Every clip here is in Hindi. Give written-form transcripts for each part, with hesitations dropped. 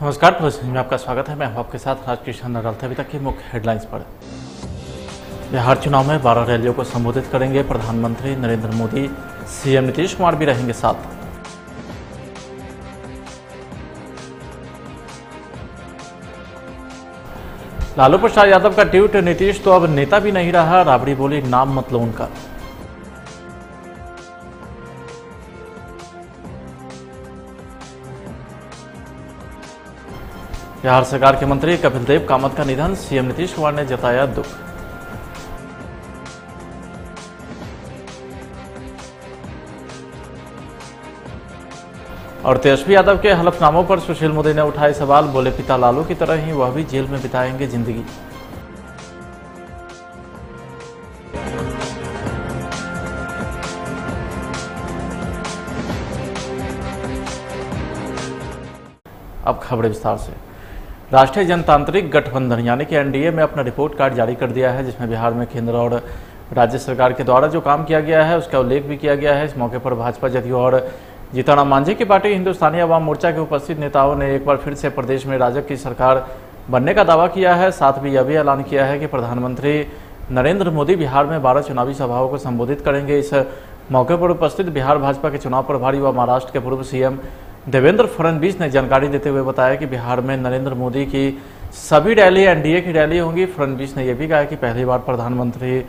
नमस्कार, प्रदर्शन में आपका स्वागत है। मैं हूं आपके साथ राजकिशन अडालत। अभी तक की मुख्य हेडलाइंस पर। बिहार चुनाव में 12 रैलियों को संबोधित करेंगे प्रधानमंत्री नरेंद्र मोदी। सीएम नीतीश कुमार भी रहेंगे साथ। लालू प्रसाद यादव का ट्वीट, नीतीश तो अब नेता भी नहीं रहा, राबड़ी बोली नाम मत लो उनका। बिहार सरकार के मंत्री कपिल देव कामत का निधन, सीएम नीतीश कुमार ने जताया दुख। और तेजस्वी यादव के हलफनामों पर सुशील मोदी ने उठाए सवाल, बोले पिता लालू की तरह ही वह भी जेल में बिताएंगे जिंदगी। अब खबरें विस्तार से। राष्ट्रीय जनतांत्रिक गठबंधन यानी कि एनडीए में अपना रिपोर्ट कार्ड जारी कर दिया है, जिसमें बिहार में केंद्र और राज्य सरकार के द्वारा जो काम किया गया है उसका उल्लेख भी किया गया है। इस मौके पर भाजपा, जदयू और जीतन मांझी की पार्टी हिंदुस्तानी अवाम मोर्चा के उपस्थित नेताओं ने एक बार फिर से प्रदेश में राजग की सरकार बनने का दावा किया है। साथ ही यह भी ऐलान किया है कि प्रधानमंत्री नरेंद्र मोदी बिहार में 12 चुनावी सभाओं को संबोधित करेंगे। इस मौके पर उपस्थित बिहार भाजपा के चुनाव प्रभारी व महाराष्ट्र के पूर्व सीएम देवेंद्र फडणवीस ने जानकारी देते हुए बताया कि बिहार में नरेंद्र मोदी की सभी रैली एनडीए की रैली होंगी। फडणवीस ने यह भी कहा कि पहली बार प्रधानमंत्री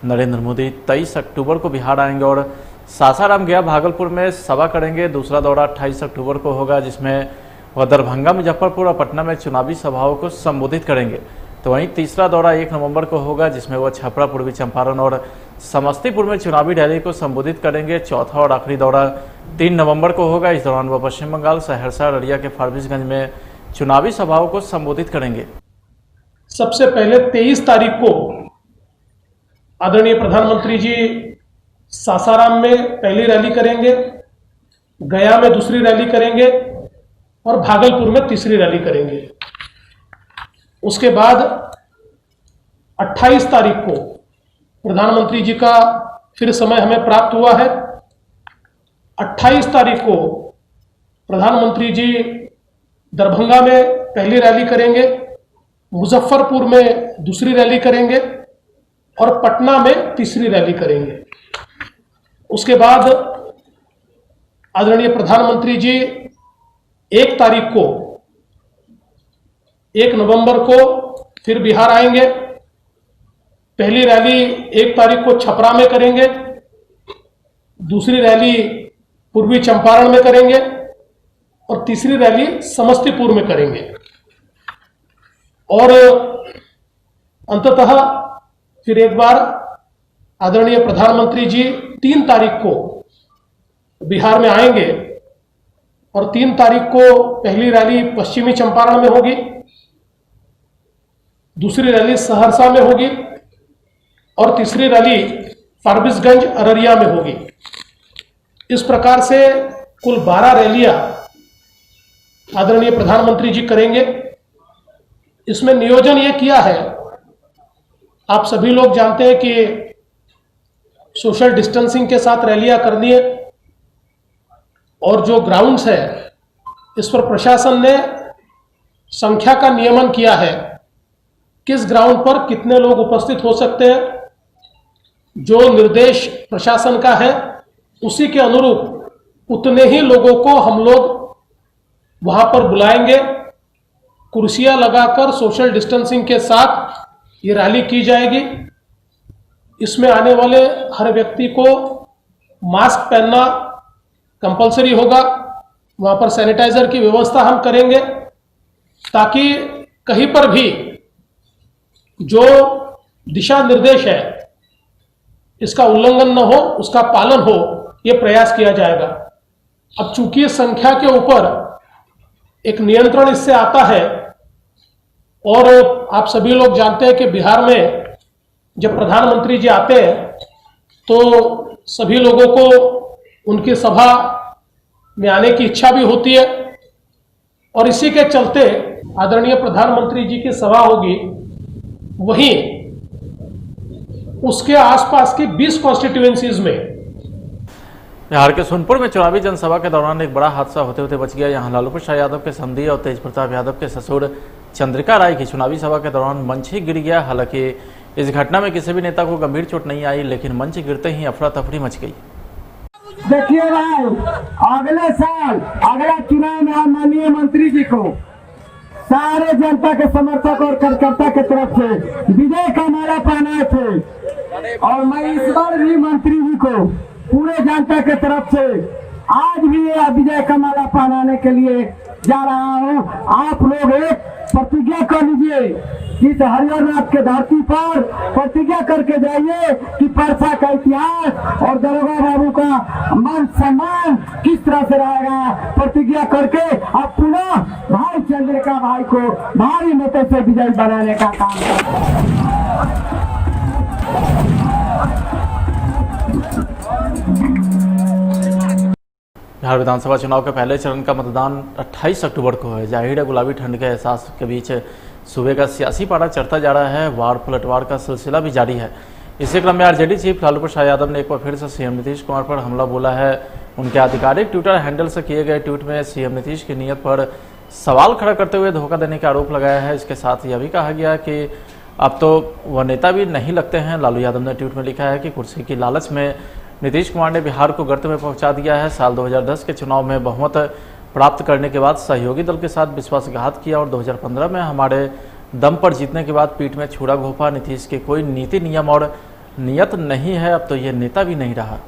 नरेंद्र मोदी 23 अक्टूबर को बिहार आएंगे और सासाराम गया भागलपुर में सभा करेंगे। दूसरा दौरा 28 अक्टूबर को होगा, जिसमें वह दरभंगा, मुजफ्फरपुर और पटना में चुनावी सभाओं को संबोधित करेंगे। तो वहीं तीसरा दौरा 1 नवंबर को होगा, जिसमें वह छपरा, पूर्वी चंपारण और समस्तीपुर में चुनावी रैली को संबोधित करेंगे। चौथा और आखिरी दौरा 3 नवंबर को होगा। इस दौरान वह पश्चिम बंगाल, सहरसा, अररिया के फारबिसगंज में चुनावी सभाओं को संबोधित करेंगे। सबसे पहले 23 तारीख को आदरणीय प्रधानमंत्री जी सासाराम में पहली रैली करेंगे, गया में दूसरी रैली करेंगे और भागलपुर में तीसरी रैली करेंगे। उसके बाद 28 तारीख को प्रधानमंत्री जी का फिर समय हमें प्राप्त हुआ है। 28 तारीख को प्रधानमंत्री जी दरभंगा में पहली रैली करेंगे, मुजफ्फरपुर में दूसरी रैली करेंगे और पटना में तीसरी रैली करेंगे। उसके बाद आदरणीय प्रधानमंत्री जी 1 तारीख को 1 नवंबर को फिर बिहार आएंगे। पहली रैली 1 तारीख को छपरा में करेंगे, दूसरी रैली पूर्वी चंपारण में करेंगे और तीसरी रैली समस्तीपुर में करेंगे। और अंततः फिर एक बार आदरणीय प्रधानमंत्री जी 3 तारीख को बिहार में आएंगे और 3 तारीख को पहली रैली पश्चिमी चंपारण में होगी, दूसरी रैली सहरसा में होगी और तीसरी रैली फारबिसगंज, अररिया में होगी। इस प्रकार से कुल 12 रैलियां आदरणीय प्रधानमंत्री जी करेंगे। इसमें नियोजन यह किया है, आप सभी लोग जानते हैं कि सोशल डिस्टेंसिंग के साथ रैलियां करनी है और जो ग्राउंड्स है इस पर प्रशासन ने संख्या का नियमन किया है, किस ग्राउंड पर कितने लोग उपस्थित हो सकते हैं। जो निर्देश प्रशासन का है उसी के अनुरूप उतने ही लोगों को हम लोग वहां पर बुलाएंगे। कुर्सियां लगाकर सोशल डिस्टेंसिंग के साथ ये रैली की जाएगी। इसमें आने वाले हर व्यक्ति को मास्क पहनना कंपलसरी होगा। वहां पर सैनिटाइजर की व्यवस्था हम करेंगे ताकि कहीं पर भी जो दिशा निर्देश है इसका उल्लंघन न हो, उसका पालन हो, यह प्रयास किया जाएगा। अब चूंकि संख्या के ऊपर एक नियंत्रण इससे आता है और आप सभी लोग जानते हैं कि बिहार में जब प्रधानमंत्री जी आते हैं तो सभी लोगों को उनकी सभा में आने की इच्छा भी होती है और इसी के चलते आदरणीय प्रधानमंत्री जी की सभा होगी, वहीं उसके आसपास की 20 कॉन्स्टिट्यूएंसीज में बिहार के सोनपुर में चुनावी जनसभा के दौरान एक बड़ा हादसा होते होते बच गया। यहां लालू प्रसाद यादव के समधी और तेज प्रताप यादव के ससुर चंद्रिका राय की चुनावी सभा के दौरान मंच ही गिर गया। हालांकि इस घटना में किसी भी नेता को गंभीर चोट नहीं आई, लेकिन मंच गिरते ही अफरा तफरी मच गई। देखिए भाई, अगले साल अगला चुनाव में हम माननीय मंत्री जी को सारे जनता के समर्थक और कार्यकर्ता के तरफ से विजय का माला पहनाए थे, और मैं इस बार भी मंत्री जी को पूरे जनता के तरफ से आज भी ये विजय का माला पहनाने के लिए जा रहा हूँ। आप लोग एक प्रतिज्ञा कर लीजिए कि हरिहरनाथ के धरती पर प्रतिज्ञा करके जाइए कि परसा का इतिहास और दरोगा बाबू का मान सम्मान किस तरह से रहेगा। प्रतिज्ञा करके अब पुनः भाई चंद्रिका भाई को भारी मतों से विजयी बनाने का काम करें। बिहार विधानसभा चुनाव के पहले चरण का मतदान 28 अक्टूबर को है। जाहिर है गुलाबी ठंड के एहसास के बीच सूबे का सियासी पारा चढ़ता जा रहा है। वार पलटवार का सिलसिला भी जारी है। इसी क्रम में आरजेडी चीफ लालू प्रसाद यादव ने एक बार फिर से सीएम नीतीश कुमार पर हमला बोला है। उनके आधिकारिक ट्विटर हैंडल से किए गए ट्वीट में सीएम नीतीश की नीयत पर सवाल खड़ा करते हुए धोखा देने का आरोप लगाया है। इसके साथ यह भी कहा गया कि अब तो वह नेता भी नहीं लगते हैं। लालू यादव ने ट्वीट में लिखा है कि कुर्सी की लालच में नीतीश कुमार ने बिहार को गर्त में पहुंचा दिया है। साल 2010 के चुनाव में बहुमत प्राप्त करने के बाद सहयोगी दल के साथ विश्वासघात किया और 2015 में हमारे दम पर जीतने के बाद पीठ में छुरा घोंपा। नीतीश की कोई नीति नियम और नियत नहीं है, अब तो ये नेता भी नहीं रहा।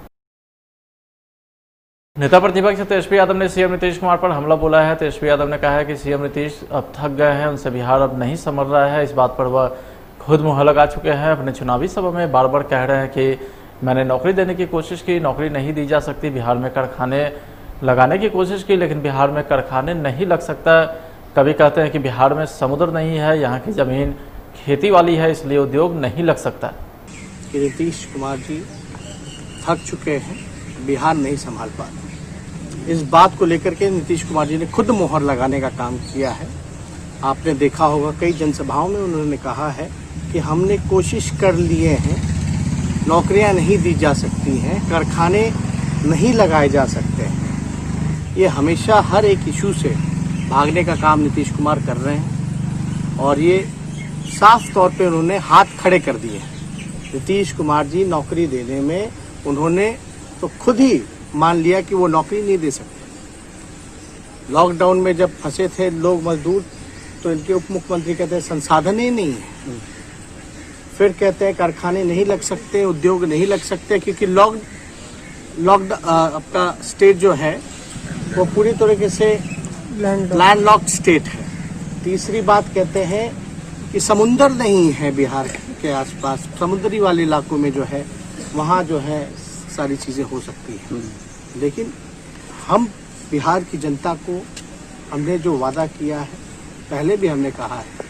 नेता प्रतिपक्ष तेजस्वी यादव ने सीएम नीतीश कुमार पर हमला बोला है। तेजस्वी यादव ने कहा है कि सीएम नीतीश अब थक गए हैं, उनसे बिहार अब नहीं संभल रहा है। इस बात पर वह खुद मुँह लगा चुके हैं। अपने चुनावी सभा में बार बार कह रहे हैं कि मैंने नौकरी देने की कोशिश की, नौकरी नहीं दी जा सकती। बिहार में कारखाने लगाने की कोशिश की, लेकिन बिहार में कारखाने नहीं लग सकता। कभी कहते हैं कि बिहार में समुद्र नहीं है, यहाँ की ज़मीन खेती वाली है, इसलिए उद्योग नहीं लग सकता। कि नीतीश कुमार जी थक चुके हैं, बिहार नहीं संभाल पा रहे। इस बात को लेकर के नीतीश कुमार जी ने खुद मोहर लगाने का काम किया है। आपने देखा होगा कई जनसभाओं में उन्होंने कहा है कि हमने कोशिश कर लिए हैं, नौकरियां नहीं दी जा सकती हैं, कारखाने नहीं लगाए जा सकते हैं। ये हमेशा हर एक इशू से भागने का काम नीतीश कुमार कर रहे हैं और ये साफ तौर पे उन्होंने हाथ खड़े कर दिए हैं। नीतीश कुमार जी नौकरी देने में उन्होंने तो खुद ही मान लिया कि वो नौकरी नहीं दे सकते। लॉकडाउन में जब फंसे थे लोग मजदूर, तो इनके उप मुख्यमंत्री कहते हैं संसाधन ही नहीं है। फिर कहते हैं कारखाने नहीं लग सकते, उद्योग नहीं लग सकते, क्योंकि आपका स्टेट जो है वो पूरी तरीके से लैंडलॉक्ड स्टेट है। तीसरी बात कहते हैं कि समुंदर नहीं है बिहार के आसपास, समुद्री वाले इलाकों में जो है वहाँ जो है सारी चीज़ें हो सकती हैं। लेकिन हम बिहार की जनता को हमने जो वादा किया है, पहले भी हमने कहा है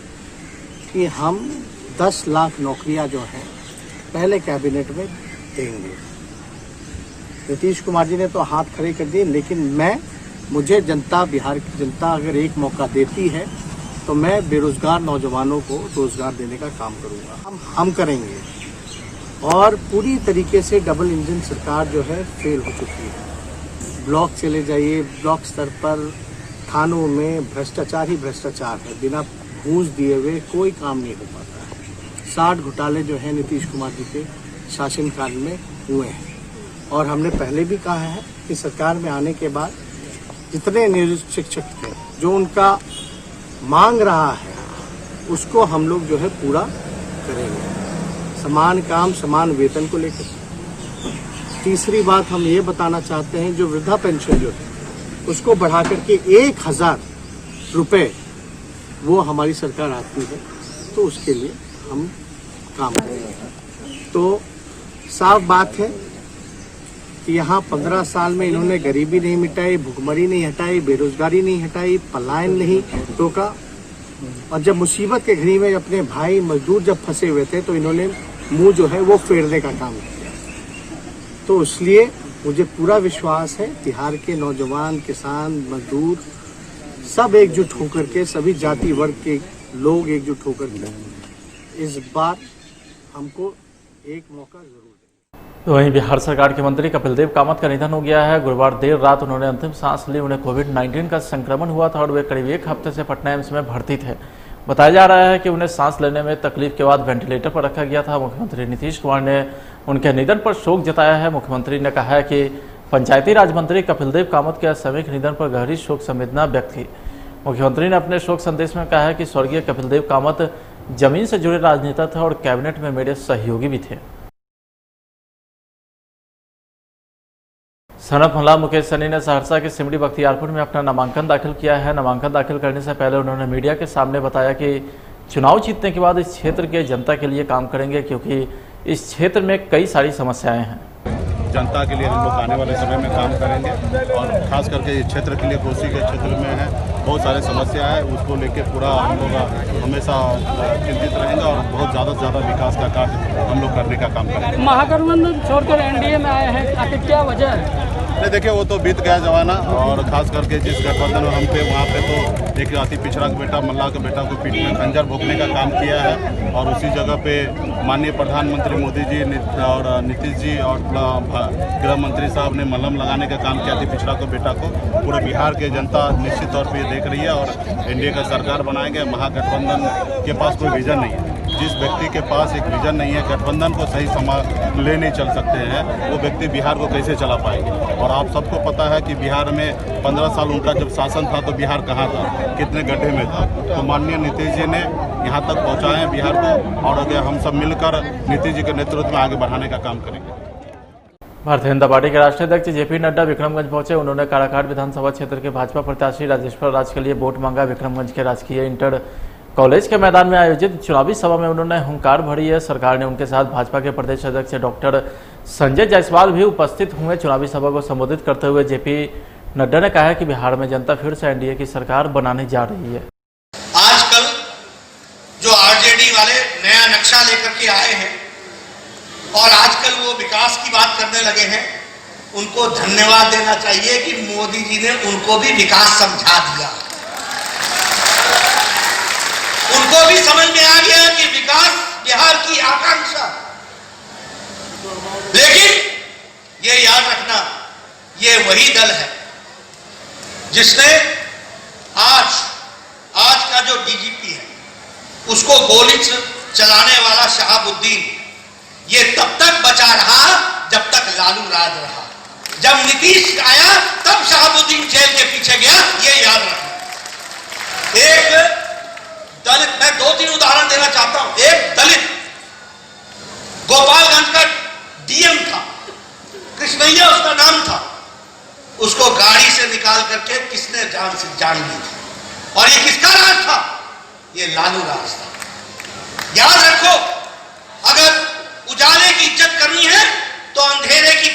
कि हम 10 लाख नौकरियां जो हैं पहले कैबिनेट में देंगे। नीतीश कुमार जी ने तो हाथ खड़े कर दिए, लेकिन मुझे जनता, बिहार की जनता अगर एक मौका देती है तो मैं बेरोजगार नौजवानों को रोजगार देने का काम करूंगा। हम करेंगे। और पूरी तरीके से डबल इंजन सरकार जो है फेल हो चुकी है। ब्लॉक चले जाइए, ब्लॉक स्तर पर थानों में भ्रष्टाचार ही भ्रष्टाचार है। बिना घूस दिए हुए कोई काम नहीं हो पाता है। 60 घोटाले जो है नीतीश कुमार जी के शासनकाल में हुए हैं। और हमने पहले भी कहा है कि सरकार में आने के बाद जितने नियोजित शिक्षक थे, जो उनका मांग रहा है, उसको हम लोग जो है पूरा करेंगे। समान काम समान वेतन को लेकर। तीसरी बात हम ये बताना चाहते हैं, जो वृद्धा पेंशन जो है उसको बढ़ा करके 1000 रुपये वो हमारी सरकार आती है, तो उसके लिए हम काम करेंगे। तो साफ बात है कि यहाँ 15 साल में इन्होंने गरीबी नहीं मिटाई, भुखमरी नहीं हटाई, बेरोजगारी नहीं हटाई, पलायन नहीं रोका। और जब मुसीबत के घड़ी में अपने भाई मजदूर जब फंसे हुए थे तो इन्होंने मुंह जो है वो फेरने का काम किया। तो इसलिए मुझे पूरा विश्वास है बिहार के नौजवान, किसान, मजदूर सब एकजुट होकर के, सभी जाति वर्ग के लोग एकजुट होकर के इस बार हमको एक मौका जरूर दें। तो वहीं बिहार सरकार के मंत्री कपिल देव कामत का निधन हो गया है। गुरुवार देर रात उन्होंने अंतिम सांस ली। उन्हें कोविड-19 का संक्रमण हुआ था और वे करीब एक हफ्ते से पटना एम्स में भर्ती थे। बताया जा रहा है कि उन्हें सांस लेने में तकलीफ के बाद वेंटिलेटर पर रखा गया था। मुख्यमंत्री नीतीश कुमार ने उनके निधन पर शोक जताया है। मुख्यमंत्री ने कहा है कि पंचायती राज मंत्री कपिल देव कामत के असामयिक निधन पर गहरी शोक संवेदना व्यक्त की। मुख्यमंत्री ने अपने शोक संदेश में कहा है कि स्वर्गीय कपिल देव कामत जमीन से जुड़े राजनेता थे और कैबिनेट में मेरे सहयोगी भी थे। सनत मला मुकेश सहनी ने सहरसा के सिमरी बख्तियारपुर में अपना नामांकन दाखिल किया है। नामांकन दाखिल करने से पहले उन्होंने मीडिया के सामने बताया कि चुनाव जीतने के बाद इस क्षेत्र के जनता के लिए काम करेंगे, क्योंकि इस क्षेत्र में कई सारी समस्याएं हैं। जनता के लिए हम लोग आने वाले समय में काम करेंगे और खास करके इस क्षेत्र के लिए कोसी के क्षेत्र में है बहुत सारे समस्या है, उसको लेके पूरा हम लोग हमेशा चिंतित रहेंगे और बहुत ज़्यादा से ज़्यादा विकास का कार्य हम लोग करने का काम करेंगे। महागठबंधन छोड़कर एनडीए में आए हैं, आखिर क्या वजह है? नहीं देखिए, वो तो बीत गया जमाना और खास करके जिस गठबंधन में हम पे वहाँ पे तो एक अति पिछड़ा का बेटा मल्ला के बेटा को पीठ में खंजर भोंकने का काम किया है और उसी जगह पे माननीय प्रधानमंत्री मोदी जी और नीतीश जी और गृह मंत्री साहब ने मलहम लगाने का काम किया। अति पिछड़ा को बेटा को पूरे बिहार के जनता निश्चित तौर पर देख रही है और एनडीए का सरकार बनाएंगे। महागठबंधन के पास कोई विजन नहीं है। जिस व्यक्ति के पास एक विजन नहीं है, गठबंधन को सही ले नहीं चल सकते हैं, वो व्यक्ति बिहार को कैसे चला पाएंगे। और आप सबको पता है कि बिहार में 15 साल उनका जब शासन था तो बिहार कहाँ था, कितने गड्ढे में था। तो माननीय नीतीश जी ने यहाँ तक पहुँचाए हैं बिहार को और अगर हम सब मिलकर नीतीश जी के नेतृत्व में आगे बढ़ाने का काम करेंगे। भारतीय जनता पार्टी के राष्ट्रीय अध्यक्ष जेपी नड्डा विक्रमगंज पहुंचे। उन्होंने काराकाट विधानसभा क्षेत्र के भाजपा प्रत्याशी राजेश्वर राज के लिए वोट मांगा। विक्रमगंज के राजकीय इंटर कॉलेज के मैदान में आयोजित चुनावी सभा में उन्होंने हुंकार भरी है। सरकार ने उनके साथ भाजपा के प्रदेश अध्यक्ष डॉक्टर संजय जायसवाल भी उपस्थित हुए। चुनावी सभा को संबोधित करते हुए जेपी नड्डा ने कहा है कि बिहार में जनता फिर से एनडीए की सरकार बनाने जा रही है। आजकल जो आरजेडी वाले नया नक्शा लेकर के आए हैं और आजकल वो विकास की बात करने लगे हैं, उनको धन्यवाद देना चाहिए कि मोदी जी ने उनको भी विकास समझा दिया। उनको भी समझ में आ गया कि विकास बिहार की आकांक्षा। लेकिन ये याद रखना, ये वही दल है जिसने आज का जो डीजीपी है उसको गोली चलाने वाला शहाबुद्दीन, ये तब तक बचा रहा जब तक लालू राज रहा। जब नीतीश आया तब शहाबुद्दीन जेल के पीछे गया, ये याद रखना। एक दलित, मैं 2-3 उदाहरण देना चाहता हूं। एक दलित गोपालगंज का डीएम था, कृष्णैया उसका नाम था, उसको गाड़ी से निकाल करके किसने जान ली थी। और ये किसका राज था? ये लालू राज था। याद रखो, अगर उजाले की इज्जत करनी है तो अंधेरे की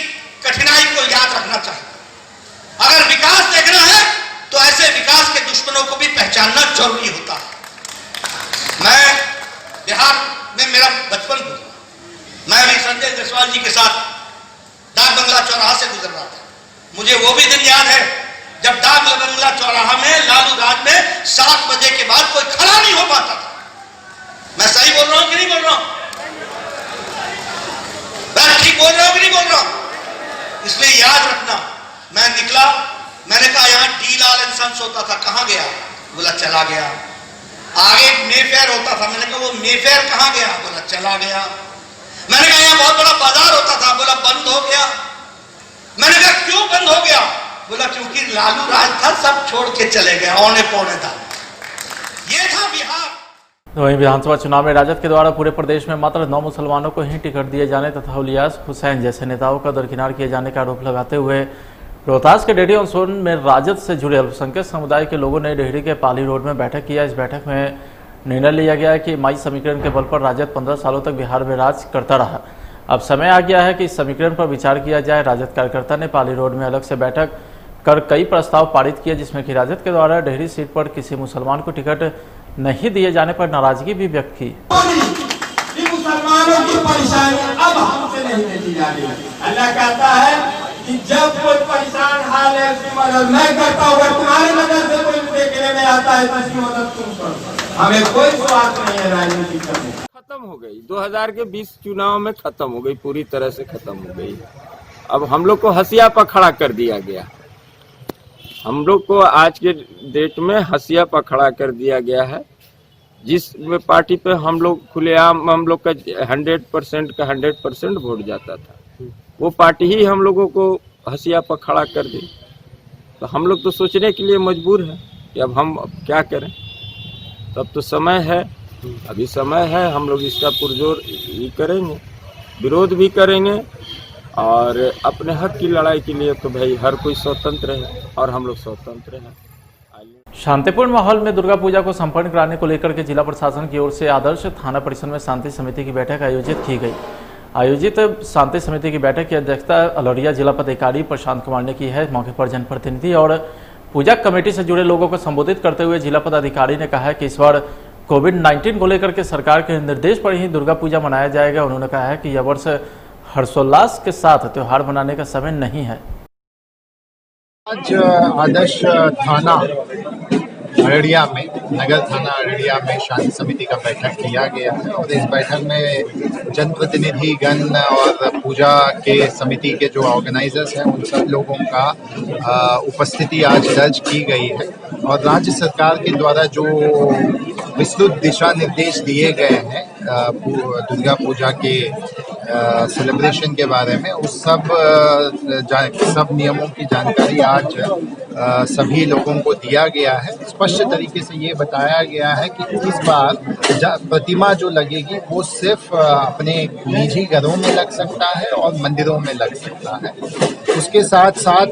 कठिनाई को याद रखना चाहिए। अगर विकास देखना है तो ऐसे विकास के दुश्मनों को भी पहचानना जरूरी होता है। मैं बिहार में मेरा बचपन गुजरा, मैं भी संजय जायसवाल जी के साथ डाक बंगला चौराहा से गुजर रहा था। मुझे वो भी दिन याद है जब डाक बंगला चौराहा में लालू राज में 7 बजे के बाद कोई खड़ा नहीं हो पाता था। मैं सही बोल रहा हूं कि नहीं बोल रहा हूं? मैं ठीक बोल रहा हूं कि नहीं बोल रहा हूं? इसलिए याद रखना, मैं निकला, मैंने कहा यहां डी लाल एंड सन्स होता था, कहां गया? बोला चला गया। आगे मेफेयर होता था, मैंने कहा वो मेफेयर कहां गया? बोला चला गया। मैंने कहा यहाँ बहुत बड़ा बाजार होता था, बोला बंद हो गया। मैंने कहा क्यों बंद हो गया? बोला क्योंकि लालू राज था, सब छोड़ के चले गए औने पौने था। ये था बिहार। वहीं विधानसभा चुनाव में राजद के द्वारा पूरे प्रदेश में मात्र 9 मुसलमानों को ही टिकट दिए जाने तथा इलियास हुसैन जैसे नेताओं का दरकिनार किए जाने का आरोप लगाते हुए रोहतास के डेहरी ऑन सोन में राजद से जुड़े अल्पसंख्यक समुदाय के लोगों ने डेहरी के पाली रोड में बैठक किया। इस बैठक में निर्णय लिया गया कि माई समीकरण के बल पर राजद 15 सालों तक बिहार में राज करता रहा। अब समय आ गया है कि इस समीकरण पर विचार किया जाए। राजद कार्यकर्ता ने पाली रोड में अलग से बैठक कर कई प्रस्ताव पारित किए, जिसमें कि राजद के द्वारा डेहरी सीट पर किसी मुसलमान को टिकट नहीं दिए जाने पर नाराजगी भी व्यक्त की। मुसलमानों की परेशानी अब हमसे नहीं देखी जा रही। अल्लाह कहता है कि जब कोई परेशान हाल है उसकी मदद मैं करता हूँ। तुम्हारी नजर से कोई देखने में आता है तो उसकी मदद तुम करो। हमें कोई स्वार्थ नहीं है राजनीति करने। खत्म हो गई। 2020 चुनाव में खत्म हो गई, पूरी तरह से खत्म हो गई। अब हम लोग को हसिया पर खड़ा कर दिया गया। हम लोग को आज के डेट में हसिया पर खड़ा कर दिया गया है। जिस पार्टी पे हम लोग खुलेआम हम लोग का 100% का 100% वोट जाता था, वो पार्टी ही हम लोगों को हसिया पर खड़ा कर दी। तो हम लोग तो सोचने के लिए मजबूर हैं कि अब हम क्या करें। तब तो समय है, अभी समय है, हम लोग इसका पुरजोर ही करेंगे, विरोध भी करेंगे। और अपने हक की लड़ाई के लिए तो भाई हर कोई स्वतंत्र है और हम लोग स्वतंत्र हैं। शांतिपूर्ण माहौल में दुर्गा पूजा को संपन्न कराने को लेकर के जिला प्रशासन की ओर से आदर्श थाना परिसर में शांति समिति की बैठक आयोजित की गई। आयोजित शांति समिति की बैठक की अध्यक्षता अररिया जिला पदाधिकारी प्रशांत कुमार ने की है। मौके पर जनप्रतिनिधि और पूजा कमेटी से जुड़े लोगों को संबोधित करते हुए जिला पदाधिकारी ने कहा है कि इस बार कोविड-19 को लेकर के सरकार के निर्देश पर ही दुर्गा पूजा मनाया जाएगा। उन्होंने कहा है कि यह वर्ष हर्षोल्लास के साथ त्योहार मनाने का समय नहीं है। आज आदर्श थाना अररिया में, नगर थाना अररिया में शांति समिति का बैठक किया गया है और इस बैठक में जनप्रतिनिधि गण और पूजा के समिति के जो ऑर्गेनाइजर्स हैं उन सब लोगों का उपस्थिति आज दर्ज की गई है। और राज्य सरकार के द्वारा जो विस्तृत दिशा निर्देश दिए गए हैं दुर्गा पूजा के सेलिब्रेशन के बारे में, उस सब नियमों की जानकारी आज सभी लोगों को दिया गया है। स्पष्ट तरीके से ये बताया गया है कि इस बार प्रतिमा जो लगेगी वो सिर्फ अपने निजी घरों में लग सकता है और मंदिरों में लग सकता है। उसके साथ साथ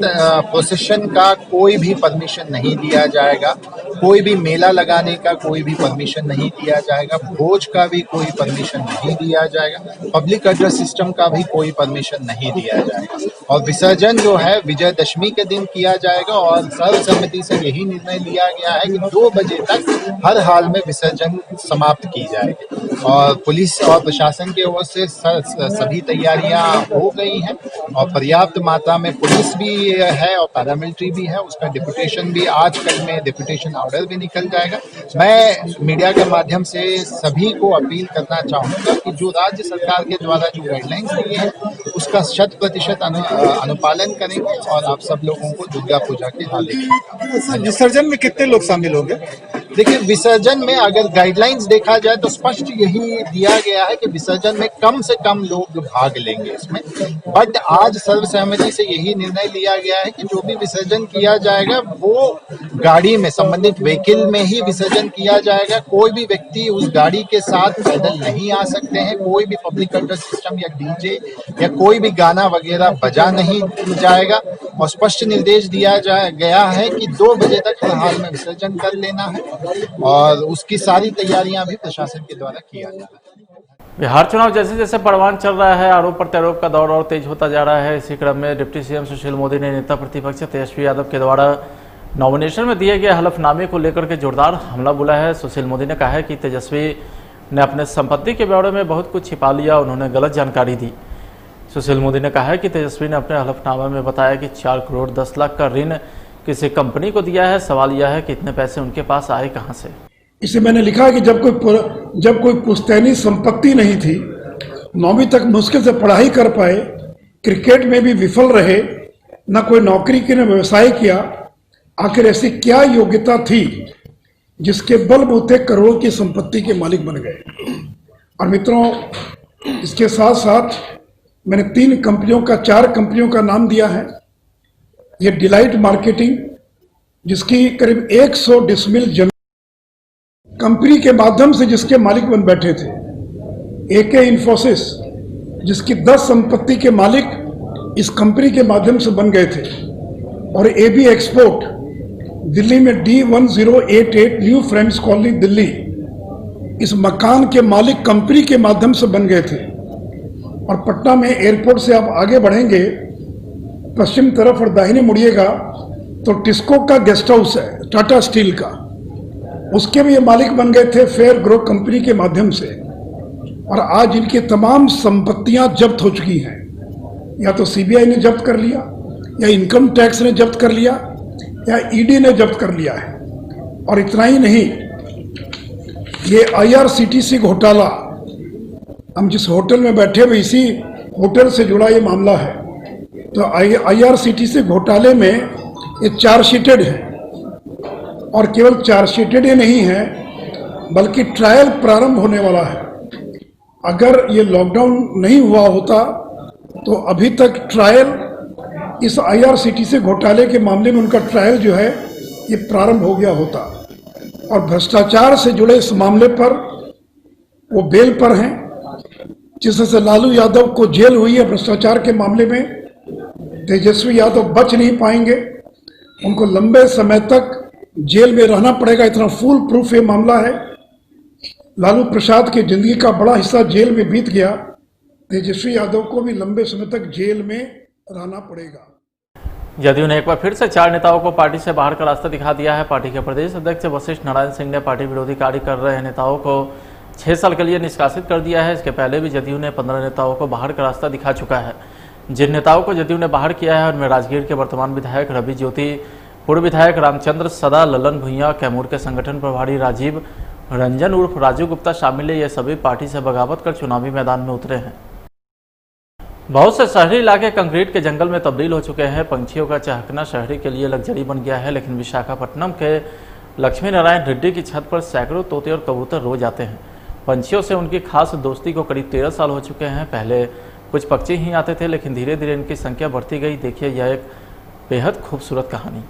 प्रोसेशन का कोई भी परमिशन नहीं दिया जाएगा, कोई भी मेला लगाने का कोई भी परमिशन नहीं दिया जाएगा, भोज का भी कोई परमिशन नहीं दिया जाएगा, पब्लिक एड्रेस सिस्टम का भी कोई परमिशन नहीं दिया जाएगा। और विसर्जन जो है विजयदशमी के दिन किया जाएगा और सर्वसम्मति से यही निर्णय लिया गया है कि 2 बजे तक हर हाल में विसर्जन समाप्त की जाएगी। और पुलिस और प्रशासन की ओर से सभी तैयारियां हो गई हैं और पर्याप्त मात्रा में पुलिस भी है और पैरामिलिट्री भी है। उसका डिप्यूटेशन भी आज कल में डिप्यूटेशन ऑर्डर भी निकल जाएगा। मैं मीडिया के माध्यम से सभी को अपील करना चाहूँगा कि जो राज्य सरकार के द्वारा जो गाइडलाइंस दिए हैं उसका 100% अनुपालन करेंगे और आप सब लोगों को दुर्गा पूजा के हार्दिक। विसर्जन में कितने लोग शामिल होंगे? देखिए, विसर्जन में अगर गाइडलाइंस देखा जाए तो स्पष्ट यही दिया गया है कि विसर्जन में कम से कम लोग भाग लेंगे इसमें। बट आज सर्वसहमति से यही निर्णय लिया गया है कि जो भी विसर्जन किया जाएगा वो गाड़ी में, संबंधित व्हीकल में ही विसर्जन किया जाएगा। कोई भी व्यक्ति उस गाड़ी के साथ पैदल नहीं आ सकते हैं। कोई भी पब्लिक एड्रेस सिस्टम या डीजे या कोई भी गाना वगैरह बजा नहीं जाएगा। और स्पष्ट निर्देश दिया गया है कि 2 बजे तक हर हाल में विसर्जन कर लेना है और उसकी सारी तैयारियां भी प्रशासन के द्वारा किया जा रहा है। बिहार चुनाव जैसे जैसे परवान चल रहा है, आरोप प्रत्यारोप का दौर और तेज होता जा रहा है। इसी क्रम में डिप्टी सीएम सुशील मोदी ने नेता प्रतिपक्ष तेजस्वी यादव के द्वारा नॉमिनेशन में दिए गए हलफनामे को लेकर के जोरदार हमला बोला है। सुशील मोदी ने कहा है कि तेजस्वी ने अपने संपत्ति के ब्यौरे में बहुत कुछ छिपा लिया, उन्होंने गलत जानकारी दी। सुशील मोदी ने कहा है कि तेजस्वी ने अपने हलफनामे में बताया कि 4 करोड़ 10 लाख का ऋण किसी कंपनी को दिया है। सवाल यह है कि इतने पैसे उनके पास आए कहां से। इसे मैंने लिखा कि जब कोई पुश्तैनी संपत्ति नहीं थी, 9वीं तक मुश्किल से पढ़ाई कर पाए, क्रिकेट में भी विफल रहे, न कोई नौकरी की न व्यवसाय किया, आखिर ऐसी क्या योग्यता थी जिसके बलबूते करोड़ों की संपत्ति के मालिक बन गए। और मित्रों, इसके साथ साथ मैंने 4 कंपनियों का नाम दिया है। ये डिलाइट मार्केटिंग, जिसकी करीब 100 डिसमिल जमीन कंपनी के माध्यम से जिसके मालिक बन बैठे थे। AK इन्फोसिस, जिसकी 10 संपत्ति के मालिक इस कंपनी के माध्यम से बन गए थे। और AB एक्सपोर्ट, दिल्ली में D1088 new friends colony Delhi, इस मकान के मालिक कंपनी के माध्यम से बन गए थे। और पटना में एयरपोर्ट से आप आगे बढ़ेंगे पश्चिम तरफ और दाहिने मुड़िएगा तो टिस्को का गेस्ट हाउस है, टाटा स्टील का, उसके भी ये मालिक बन गए थे फेयर ग्रो कंपनी के माध्यम से। और आज इनकी तमाम संपत्तियां जब्त हो चुकी हैं। या तो CBI ने जब्त कर लिया, या इनकम टैक्स ने जब्त कर लिया, या ED ने जब्त कर लिया है। और इतना ही नहीं, ये IRCTC घोटाला हम जिस होटल में बैठे हुए इसी होटल से जुड़ा ये मामला है। तो IRCTC घोटाले में ये चार्जशीटेड है और केवल चार्जशीटेड ही नहीं है बल्कि ट्रायल प्रारंभ होने वाला है। अगर ये लॉकडाउन नहीं हुआ होता तो अभी तक ट्रायल इस IRCTC घोटाले के मामले में उनका ट्रायल जो है ये प्रारंभ हो गया होता और भ्रष्टाचार से जुड़े इस मामले पर वो बेल पर हैं। जिससे लालू यादव को जेल हुई है भ्रष्टाचार के मामले में, तेजस्वी यादव बच नहीं पाएंगे, उनको लंबे समय तक जेल में रहना पड़ेगा। इतना फुल प्रूफ ये मामला है। लालू प्रसाद की जिंदगी का बड़ा हिस्सा जेल में बीत गया, तेजस्वी यादव को भी लंबे समय तक जेल में रहना पड़ेगा। जदयू ने एक बार फिर से 4 नेताओं को पार्टी से बाहर का रास्ता दिखा दिया है। पार्टी के प्रदेश अध्यक्ष वशिष्ठ नारायण सिंह ने पार्टी विरोधी कार्य कर रहे नेताओं को 6 साल के लिए निष्कासित कर दिया है। इसके पहले भी जदयू ने 15 नेताओं को बाहर का रास्ता दिखा चुका है। जिन नेताओं को जदयू ने बाहर किया है उनमें राजगीर के वर्तमान विधायक रवि ज्योति, पूर्व विधायक रामचंद्र सदा, ललन भुइयां, कैमूर के संगठन प्रभारी राजीव रंजन उर्फ राजू गुप्ता शामिल है। ये सभी पार्टी से बगावत कर चुनावी मैदान में उतरे हैं। बहुत से शहरी इलाके कंक्रीट के जंगल में तब्दील हो चुके हैं। पंछियों का चहकना शहरी के लिए लग्जरी बन गया है, लेकिन विशाखापट्टनम के लक्ष्मी नारायण रेड्डी की छत पर सैकड़ों तोते और कबूतर रोज आते हैं। पंछियों से उनकी खास दोस्ती को करीब 13 साल हो चुके हैं। पहले कुछ पक्षी ही आते थे, लेकिन धीरे धीरे इनकी संख्या बढ़ती गई। देखिए यह एक बेहद खूबसूरत कहानी।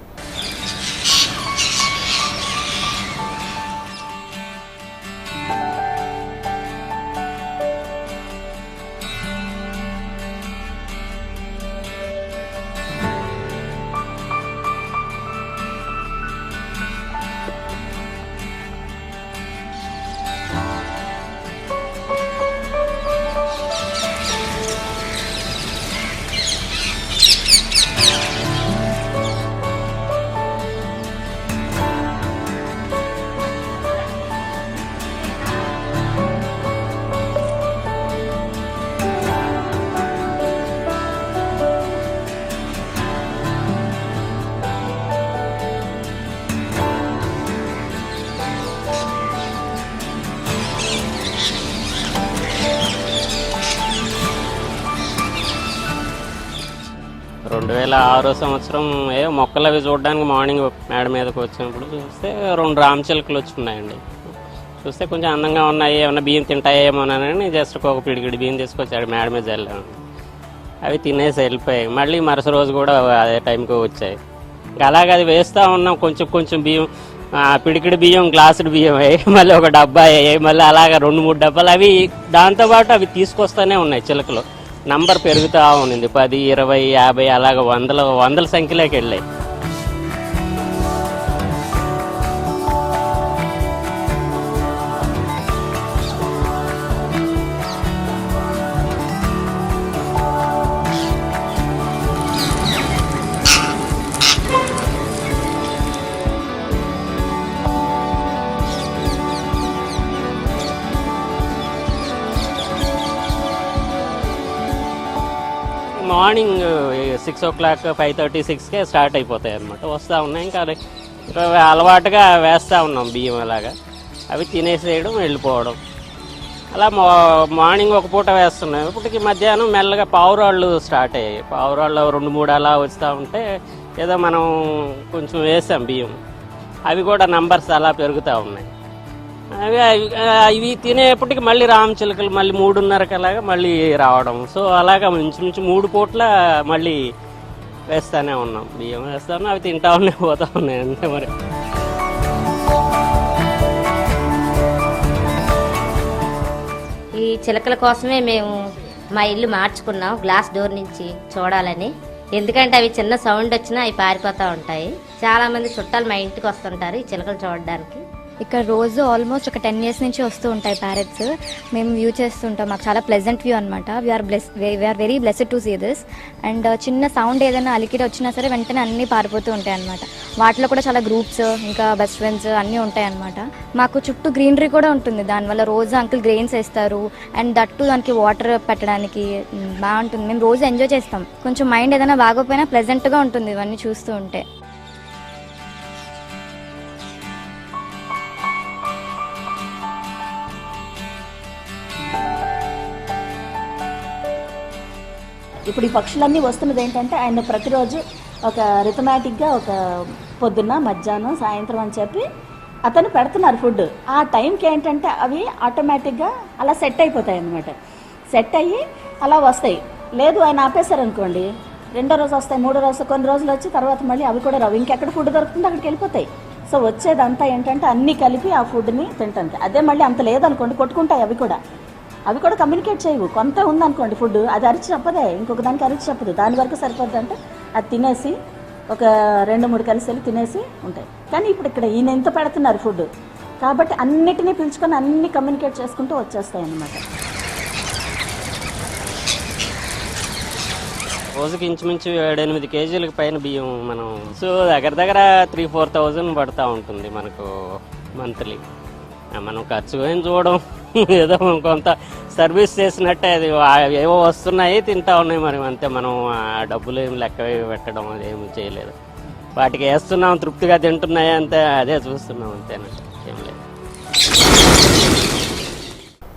సంవత్సరం మొక్కలు అవి చూడడానికి మార్నింగ్ మేడ మీదకి వచ్చినప్పుడు చూస్తే 2 రామచిలుకలు వచ్చి ఉన్నాయండి. చూస్తే కొంచెం అందంగా ఉన్నాయి, ఏమన్నా బియ్యం తింటాయేమోనని జస్ట్ ఒక పిడికిడి బియ్యం తీసుకొచ్చాడు, మేడ మీద చల్లాను. అవి తినేసి వెళ్ళిపోయాయి. మళ్ళీ మరుస రోజు కూడా అదే టైంకి వచ్చాయి. ఇంకా అలాగే అది వేస్తూ ఉన్నాం. కొంచెం కొంచెం బియ్యం, పిడికిడి బియ్యం, గ్లాసుడు బియ్యం అయ్యాయి, మళ్ళీ ఒక డబ్బా అయ్యాయి, మళ్ళీ అలాగా 2-3 డబ్బాలు. అవి దాంతోపాటు అవి తీసుకొస్తూనే ఉన్నాయి. చిలుకలు నంబర్ పెరుగుతూ ఉన్నింది. 10, 20, 50 అలాగ వందల సంఖ్యలోకి వెళ్ళాయి. మార్నింగ్ 6 o'clock 5:30, 6కే స్టార్ట్ అయిపోతాయి అన్నమాట. వస్తూ ఉన్నాయి. ఇంకా అలవాటుగా వేస్తూ ఉన్నాం బియ్యం. అలాగా అవి తినేసేయడం, వెళ్ళిపోవడం. అలా మార్నింగ్ ఒక పూట వేస్తున్నాం. ఇప్పటికి మధ్యాహ్నం మెల్లగా పావురాళ్ళు స్టార్ట్ అయ్యాయి. పావురాళ్ళు 2-3 అలా వస్తూ ఉంటే ఏదో మనం కొంచెం వేసాం బియ్యం. అవి కూడా నంబర్స్ అలా పెరుగుతూ ఉన్నాయి. ఇవి తినేప్పటికి మళ్ళీ రామచిలుకలు మళ్ళీ 3:30కి అలాగా మళ్ళీ రావడం. సో అలాగా ఇంచుమించు 3 పూట్ల మళ్ళీ వేస్తూనే ఉన్నాం. బియ్యం వేస్తూ ఉన్నాం, అవి తింటా ఉన్నాయి, పోతూ ఉన్నాయి అంతే. మరి ఈ చిలకల కోసమే మేము మా ఇల్లు మార్చుకున్నాం గ్లాస్ డోర్ నుంచి చూడాలని. ఎందుకంటే అవి చిన్న సౌండ్ వచ్చినా అవి పారిపోతూ ఉంటాయి. చాలా మంది చుట్టాలు మా ఇంటికి వస్తుంటారు ఈ చిలకలు చూడడానికి. ఇక్కడ రోజు ఆల్మోస్ట్ ఒక 10 years నుంచి వస్తూ ఉంటాయి ప్యారెట్స్. మేము వ్యూ చేస్తుంటాం. మాకు చాలా ప్లెజెంట్ వ్యూ అనమాట. We are very blessed to see this. And చిన్న సౌండ్ ఏదైనా అలికిడి వచ్చినా సరే వెంటనే అన్నీ పారిపోతూ ఉంటాయి అనమాట. వాటిలో కూడా చాలా గ్రూప్స్, ఇంకా బెస్ట్ ఫ్రెండ్స్ అన్నీ ఉంటాయి అనమాట. మాకు చుట్టూ గ్రీనరీ కూడా ఉంటుంది. దానివల్ల రోజు అంకుల్ గ్రెయిన్స్ వేస్తారు. అండ్ దట్టు దానికి వాటర్ పెట్టడానికి బాగుంటుంది. మేము రోజు ఎంజాయ్ చేస్తాం. కొంచెం మైండ్ ఏదైనా బాగోపోయినా ప్లెజెంట్గా ఉంటుంది ఇవన్నీ చూస్తూ ఉంటే. ఇప్పుడు ఈ పక్షులన్నీ వస్తున్నది ఏంటంటే ఆయన ప్రతిరోజు ఒక రిథమాటిక్గా ఒక పొద్దున్న మధ్యాహ్నం సాయంత్రం అని చెప్పి అతను పెడుతున్నారు ఫుడ్. ఆ టైంకి ఏంటంటే అవి ఆటోమేటిక్గా అలా సెట్ అయిపోతాయి అన్నమాట. సెట్ అయ్యి అలా వస్తాయి. లేదు ఆయన ఆపేశారనుకోండి, రెండో రోజు వస్తాయి, మూడో రోజు, కొన్ని రోజులు వచ్చి తర్వాత మళ్ళీ అవి కూడా రావు. ఇంకెక్కడ ఫుడ్ దొరుకుతుందో అక్కడికి వెళ్ళిపోతాయి. సో వచ్చేదంతా ఏంటంటే అన్నీ కలిపి ఆ ఫుడ్ని తింటానికి. అదే మళ్ళీ అంత లేదనుకోండి కొట్టుకుంటాయి. అవి కూడా కమ్యూనికేట్ చేయవు. కొంత ఉందనుకోండి ఫుడ్, అది అరిచి చెప్పదే, ఇంకొక దానికి అరిచి చెప్పదు, దాని వరకు సరిపోద్ది అంటే అది తినేసి ఒక 2-3 కలిసి వెళ్ళి తినేసి ఉంటాయి. కానీ ఇప్పుడు ఇక్కడ ఈయన ఎంత పెడుతున్నారు ఫుడ్ కాబట్టి అన్నిటినీ పిలుచుకొని అన్ని కమ్యూనికేట్ చేసుకుంటూ వచ్చేస్తాయి అన్నమాట. రోజుకి ఇంచుమించు 7-8 కేజీలకు పైన బియ్యం మనం, సో దగ్గర 3-4,000 పడుతూ ఉంటుంది మనకు మంత్లీ. మనం ఖర్చు ఏం చూడడం, ఏదో కొంత సర్వీస్ చేసినట్టే, అది ఏవో వస్తున్నాయి తింటా ఉన్నాయి మరి అంతే. మనం ఆ డబ్బులు ఏమి లెక్క పెట్టడం అది ఏమి చేయలేదు. వాటికి వేస్తున్నాం, తృప్తిగా తింటున్నాయి అంతే, అదే చూస్తున్నాం అంతేనా, ఏం లేదు.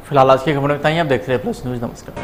फिलहाल आज की खबर में इतना ही। आप देख रहे हैं प्लस न्यूज। नमस्कार।